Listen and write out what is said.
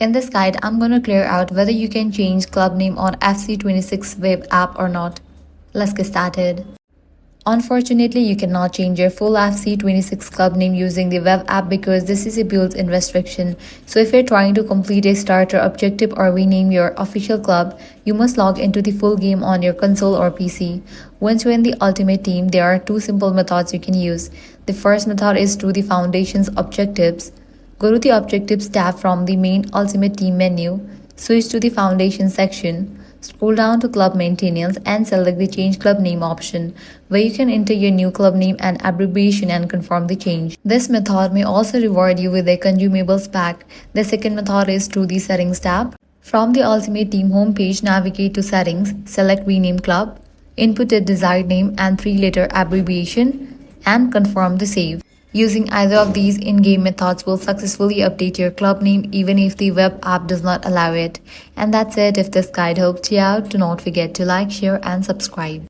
In this guide, I'm going to clear out whether you can change club name on FC26 web app or not. Let's get started. Unfortunately, you cannot change your full FC26 club name using the web app because this is a built-in restriction. So if you're trying to complete a starter objective or rename your official club, you must log into the full game on your console or PC. Once you're in the Ultimate Team, there are two simple methods you can use. The first method is through the Foundation's objectives. Go to the Objectives tab from the main Ultimate Team menu, switch to the Foundation section. Scroll down to Club Maintenance and select the Change Club Name option, where you can enter your new club name and abbreviation and confirm the change. This method may also reward you with a consumables pack. The second method is through the Settings tab. From the Ultimate Team homepage, navigate to Settings, select Rename Club, input a desired name and 3-letter abbreviation, and confirm the save. Using either of these in-game methods will successfully update your club name even if the web app does not allow it. And that's it. If this guide helped you out, do not forget to like, share and subscribe.